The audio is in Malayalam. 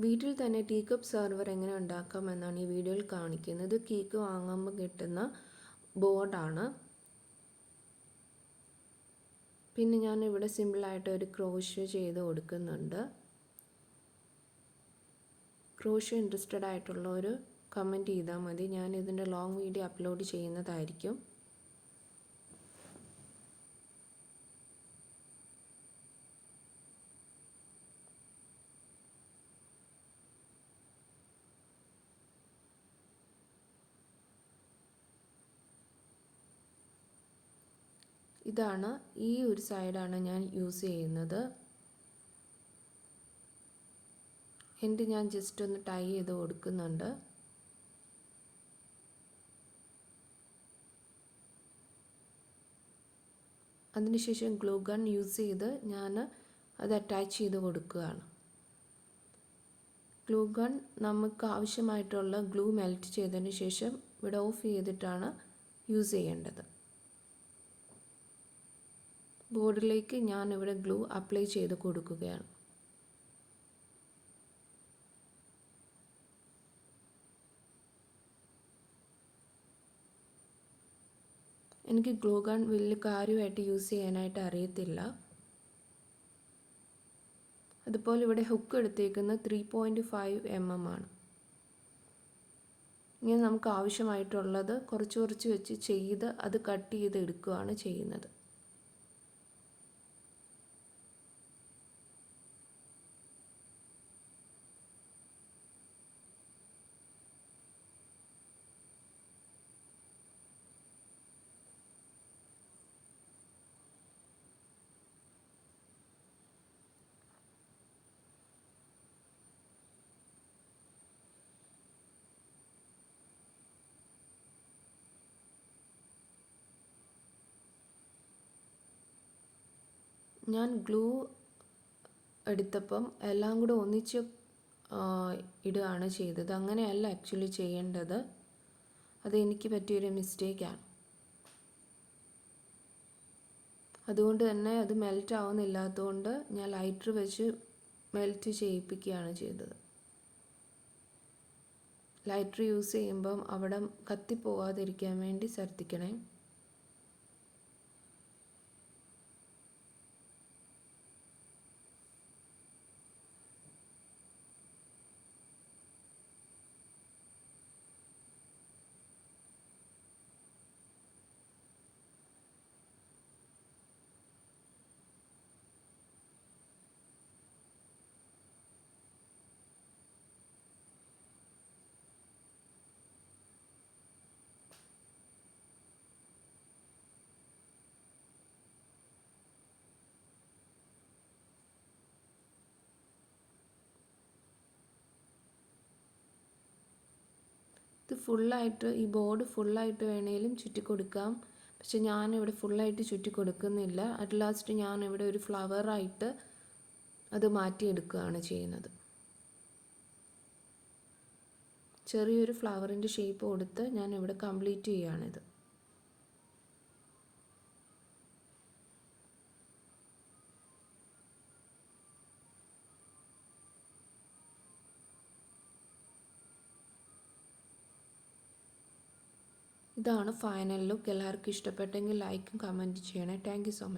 വീട്ടിൽ തന്നെ ടീ കപ്പ് സെർവർ എങ്ങനെ ഉണ്ടാക്കാമെന്നാണ് ഈ വീഡിയോയിൽ കാണിക്കുന്നത്. കേക്ക് വാങ്ങുമ്പോൾ കിട്ടുന്ന ബോർഡാണ്. പിന്നെ ഞാൻ ഇവിടെ സിമ്പിളായിട്ട് ഒരു ക്രോഷ്യോ ചെയ്ത് കൊടുക്കുന്നുണ്ട്. ക്രോഷ്യോ ഇൻട്രസ്റ്റഡ് ആയിട്ടുള്ളവർ കമൻറ്റ് ചെയ്താൽ മതി. ഞാൻ ഇതിൻ്റെ ലോങ് വീഡിയോ അപ്ലോഡ് ചെയ്യുന്നതായിരിക്കും. ഇതാണ്, ഈ ഒരു സൈഡാണ് ഞാൻ യൂസ് ചെയ്യുന്നത്. എൻ്റെ ഞാൻ ജസ്റ്റ് ഒന്ന് ടൈ ചെയ്ത് കൊടുക്കുന്നുണ്ട്. അതിനുശേഷം ഗ്ലൂ ഗൺ യൂസ് ചെയ്ത് ഞാൻ അത് അറ്റാച്ച് ചെയ്ത് കൊടുക്കുകയാണ്. ഗ്ലൂ ഗൺ നമുക്ക് ആവശ്യമായിട്ടുള്ള ഗ്ലൂ മെൽറ്റ് ചെയ്തതിന് ശേഷം ഇവിടെ ഓഫ് ചെയ്തിട്ടാണ് യൂസ് ചെയ്യേണ്ടത്. ബോർഡിലേക്ക് ഞാൻ ഇവിടെ ഗ്ലൂ അപ്ലൈ ചെയ്ത് കൊടുക്കുകയാണ്. എനിക്ക് ഗ്ലൂ ഗൺ വലിയ കാര്യമായിട്ട് യൂസ് ചെയ്യാനായിട്ട് അറിയത്തില്ല. അതുപോലെ ഇവിടെ ഹുക്ക് എടുത്തേക്കുന്നത് 3.5 mm ആണ്. ഇങ്ങനെ നമുക്ക് ആവശ്യമായിട്ടുള്ളത് കുറച്ച് കുറച്ച് വെച്ച് ചെയ്ത് അത് കട്ട് ചെയ്ത് എടുക്കുകയാണ് ചെയ്യുന്നത്. ഞാൻ ഗ്ലൂ എടുത്തപ്പം എല്ലാം കൂടെ ഒന്നിച്ച് ഇടുകയാണ് ചെയ്തത്. അങ്ങനെയല്ല ആക്ച്വലി ചെയ്യേണ്ടത്. അത് എനിക്ക് പറ്റിയൊരു മിസ്റ്റേക്കാണ്. അതുകൊണ്ട് തന്നെ അത് മെൽറ്റ് ആവുന്നില്ലാത്തതുകൊണ്ട് ഞാൻ ലൈറ്റർ വെച്ച് മെൽറ്റ് ചെയ്യിപ്പിക്കുകയാണ് ചെയ്തത്. ലൈറ്റർ യൂസ് ചെയ്യുമ്പം അവിടെ കത്തിപ്പോവാതിരിക്കാൻ വേണ്ടി ശ്രദ്ധിക്കണേ. ഇത് ഫുള്ളായിട്ട്, ഈ ബോർഡ് ഫുള്ളായിട്ട് വേണേലും ചുറ്റി കൊടുക്കാം. പക്ഷെ ഞാനിവിടെ ഫുള്ളായിട്ട് ചുറ്റി കൊടുക്കുന്നില്ല. അറ്റ് ലാസ്റ്റ് ഞാനിവിടെ ഒരു ഫ്ലവറായിട്ട് അത് മാറ്റിയെടുക്കുകയാണ് ചെയ്യുന്നത്. ചെറിയൊരു ഫ്ലവറിൻ്റെ ഷേപ്പ് കൊടുത്ത് ഞാനിവിടെ കംപ്ലീറ്റ് ചെയ്യുകയാണിത്. ഇതാണ് ഫൈനൽ ലുക്ക്. എല്ലാവർക്കും ഇഷ്ടപ്പെട്ടെങ്കിൽ ലൈക്കും കമൻറ്റ് ചെയ്യണേ. Thank you so much.